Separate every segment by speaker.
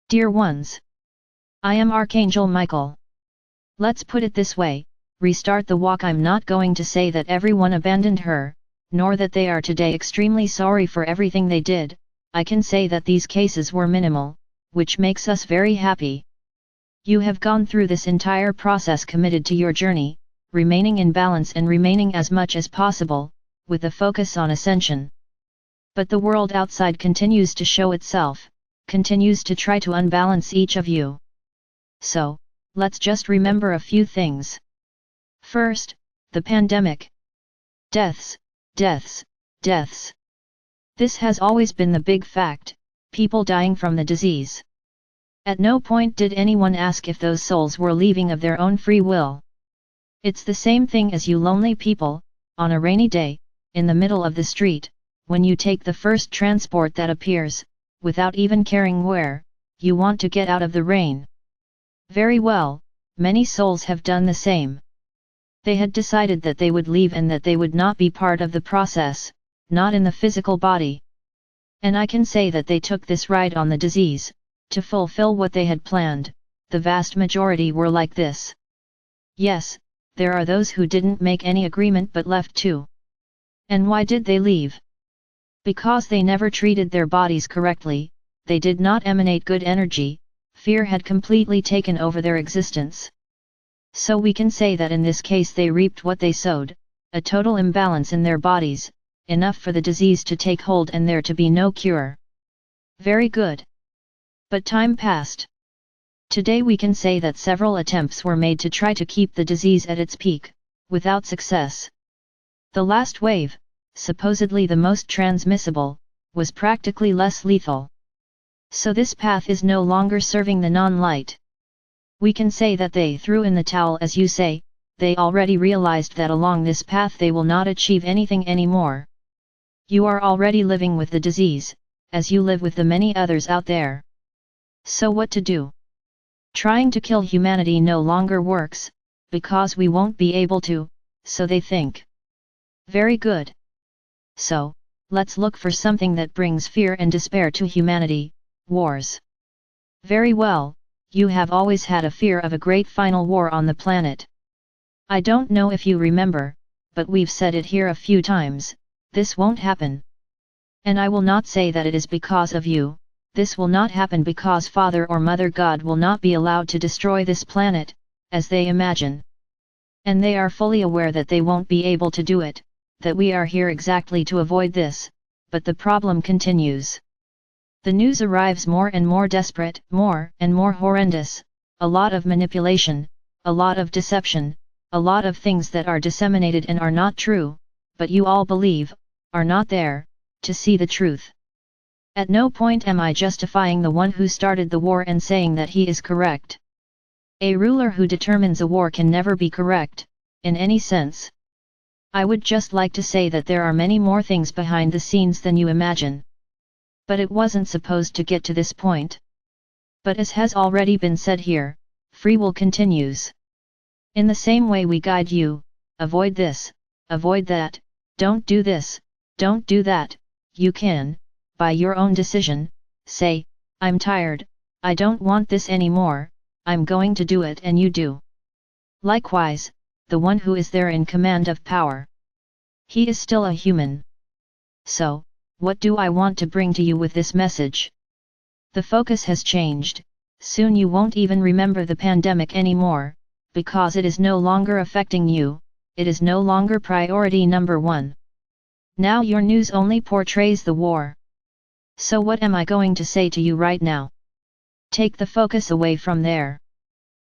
Speaker 1: Dear ones, I am Archangel Michael. Let's put it this way, restart the walk. I'm not going to say that everyone abandoned her, nor that they are today extremely sorry for everything they did. I can say that these cases were minimal, which makes us very happy. You have gone through this entire process committed to your journey, remaining in balance and remaining as much as possible, with a focus on ascension. But the world outside continues to show itself, continues to try to unbalance each of you. So, let's just remember a few things. First, the pandemic. Deaths, deaths, deaths. This has always been the big fact, people dying from the disease. At no point did anyone ask if those souls were leaving of their own free will. It's the same thing as you lonely people, on a rainy day, in the middle of the street, when you take the first transport that appears, without even caring where, you want to get out of the rain. Very well, many souls have done the same. They had decided that they would leave and that they would not be part of the process, not in the physical body. And I can say that they took this ride on the disease, to fulfill what they had planned. The vast majority were like this. Yes, there are those who didn't make any agreement but left too. And why did they leave? Because they never treated their bodies correctly, they did not emanate good energy, fear had completely taken over their existence. So we can say that in this case they reaped what they sowed, a total imbalance in their bodies, enough for the disease to take hold and there to be no cure. Very good. But time passed. Today we can say that several attempts were made to try to keep the disease at its peak, without success. The last wave, supposedly the most transmissible, was practically less lethal. So this path is no longer serving the non-light. We can say that they threw in the towel, as you say. They already realized that along this path they will not achieve anything anymore. You are already living with the disease, as you live with the many others out there. So what to do? Trying to kill humanity no longer works, because we won't be able to, so they think. Very good. So, let's look for something that brings fear and despair to humanity, wars. Very well, you have always had a fear of a great final war on the planet. I don't know if you remember, but we've said it here a few times, this won't happen. And I will not say that it is because of you, this will not happen because Father or Mother God will not be allowed to destroy this planet, as they imagine. And they are fully aware that they won't be able to do it, that we are here exactly to avoid this, but the problem continues. The news arrives more and more desperate, more and more horrendous, a lot of manipulation, a lot of deception, a lot of things that are disseminated and are not true, but you all believe, are not there, to see the truth. At no point am I justifying the one who started the war and saying that he is correct. A ruler who determines a war can never be correct, in any sense. I would just like to say that there are many more things behind the scenes than you imagine. But it wasn't supposed to get to this point. But as has already been said here, free will continues. In the same way we guide you, avoid this, avoid that, don't do this, don't do that, you can, by your own decision, say, I'm tired, I don't want this anymore, I'm going to do it, and you do. Likewise, the one who is there in command of power. He is still a human. So, what do I want to bring to you with this message? The focus has changed, soon you won't even remember the pandemic anymore, because it is no longer affecting you, it is no longer priority number one. Now your news only portrays the war. So what am I going to say to you right now? Take the focus away from there.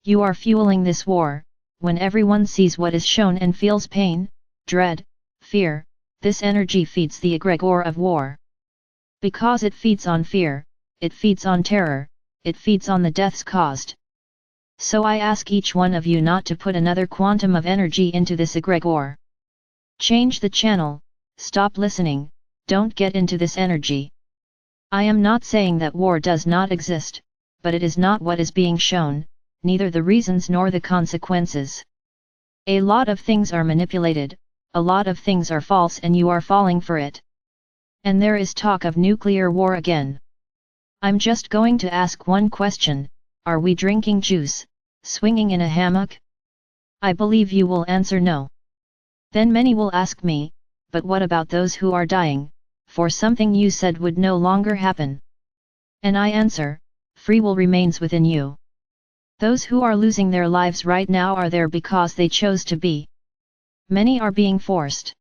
Speaker 1: You are fueling this war. When everyone sees what is shown and feels pain, dread, fear, this energy feeds the egregore of war. Because it feeds on fear, it feeds on terror, it feeds on the deaths caused. So I ask each one of you not to put another quantum of energy into this egregore. Change the channel, stop listening, don't get into this energy. I am not saying that war does not exist, but it is not what is being shown, neither the reasons nor the consequences. A lot of things are manipulated, a lot of things are false, and you are falling for it. And there is talk of nuclear war again. I'm just going to ask one question, are we drinking juice, swinging in a hammock? I believe you will answer no. Then many will ask me, but what about those who are dying, for something you said would no longer happen? And I answer, free will remains within you. Those who are losing their lives right now are there because they chose to be. Many are being forced.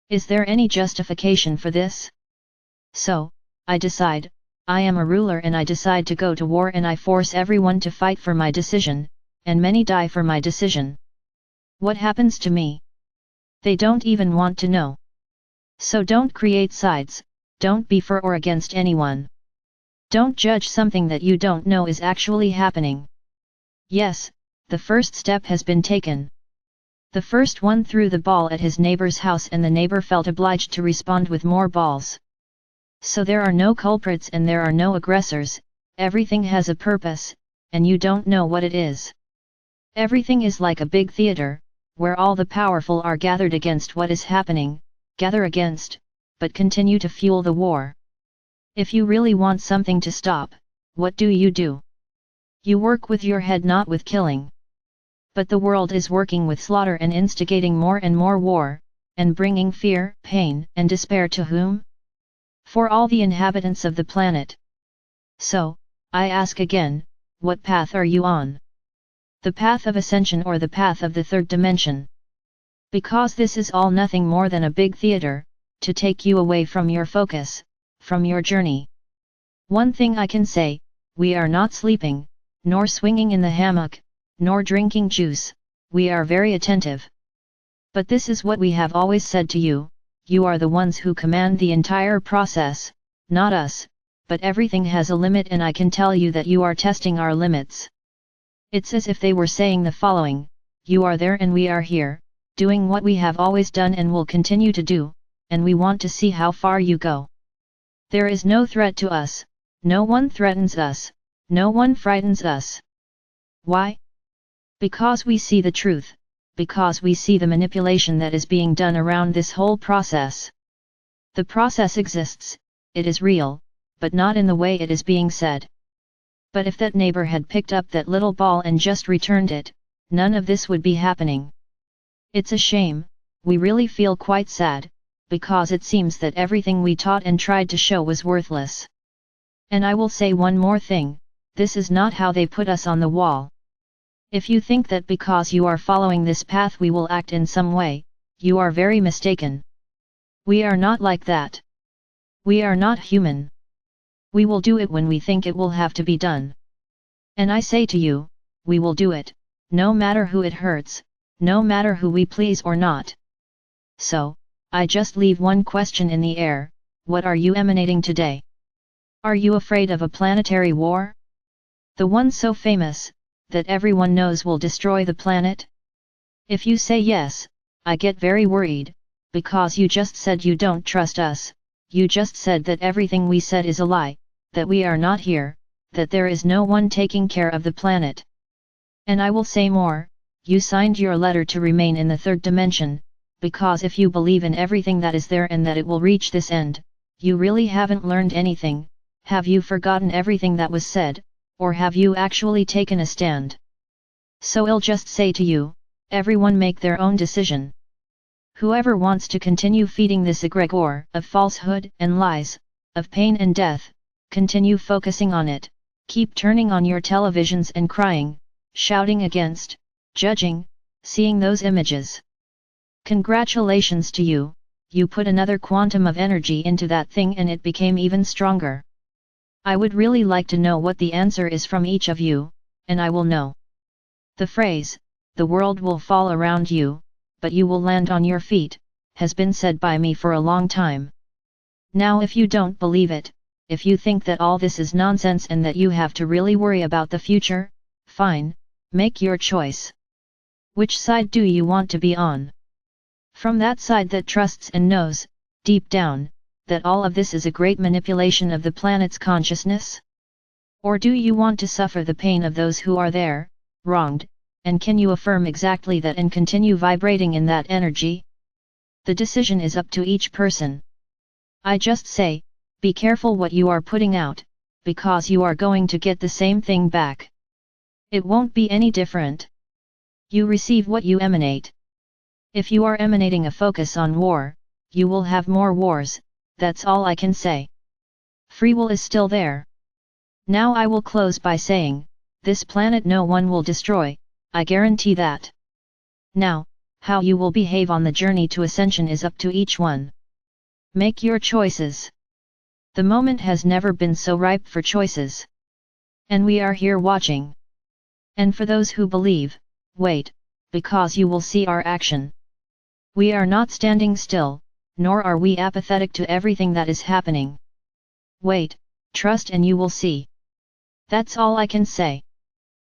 Speaker 1: Is there any justification for this? So, I decide, I am a ruler and I decide to go to war and I force everyone to fight for my decision, and many die for my decision. What happens to me? They don't even want to know. So don't create sides, don't be for or against anyone. Don't judge something that you don't know is actually happening. Yes, the first step has been taken. The first one threw the ball at his neighbor's house and the neighbor felt obliged to respond with more balls. So there are no culprits and there are no aggressors, everything has a purpose, and you don't know what it is. Everything is like a big theater, where all the powerful are gathered against what is happening, gather against, but continue to fuel the war. If you really want something to stop, what do? You work with your head, not with killing. But the world is working with slaughter and instigating more and more war, and bringing fear, pain, and despair to whom? For all the inhabitants of the planet. So, I ask again, what path are you on? The path of ascension or the path of the third dimension? Because this is all nothing more than a big theater, to take you away from your focus, from your journey. One thing I can say, we are not sleeping, nor swinging in the hammock, nor drinking juice, we are very attentive. But this is what we have always said to you, you are the ones who command the entire process, not us, but everything has a limit and I can tell you that you are testing our limits. It's as if they were saying the following, you are there and we are here, doing what we have always done and will continue to do, and we want to see how far you go. There is no threat to us, no one threatens us, no one frightens us. Why? Because we see the truth, because we see the manipulation that is being done around this whole process. The process exists, it is real, but not in the way it is being said. But if that neighbor had picked up that little ball and just returned it, none of this would be happening. It's a shame, we really feel quite sad, because it seems that everything we taught and tried to show was worthless. And I will say one more thing, this is not how they put us on the wall. If you think that because you are following this path we will act in some way, you are very mistaken. We are not like that. We are not human. We will do it when we think it will have to be done. And I say to you, we will do it, no matter who it hurts, no matter who we please or not. So, I just leave one question in the air, what are you emanating today? Are you afraid of a planetary war? The one so famous, that everyone knows will destroy the planet? If you say yes, I get very worried, because you just said you don't trust us, you just said that everything we said is a lie, that we are not here, that there is no one taking care of the planet. And I will say more, you signed your letter to remain in the third dimension, because if you believe in everything that is there and that it will reach this end, you really haven't learned anything. Have you forgotten everything that was said, or have you actually taken a stand? So I'll just say to you, everyone make their own decision. Whoever wants to continue feeding this egregore of falsehood and lies, of pain and death, continue focusing on it, keep turning on your televisions and crying, shouting against, judging, seeing those images. Congratulations to you, you put another quantum of energy into that thing and it became even stronger. I would really like to know what the answer is from each of you, and I will know. The phrase, the world will fall around you, but you will land on your feet, has been said by me for a long time. Now if you don't believe it, if you think that all this is nonsense and that you have to really worry about the future, fine, make your choice. Which side do you want to be on? From that side that trusts and knows, deep down, that all of this is a great manipulation of the planet's consciousness? Or do you want to suffer the pain of those who are there, wronged, and can you affirm exactly that and continue vibrating in that energy? The decision is up to each person. I just say, be careful what you are putting out, because you are going to get the same thing back. It won't be any different. You receive what you emanate. If you are emanating a focus on war, you will have more wars, that's all I can say. Free will is still there. Now I will close by saying, this planet no one will destroy, I guarantee that. Now, how you will behave on the journey to ascension is up to each one. Make your choices. The moment has never been so ripe for choices. And we are here watching. And for those who believe, wait, because you will see our action. We are not standing still, nor are we apathetic to everything that is happening. Wait, trust and you will see. That's all I can say.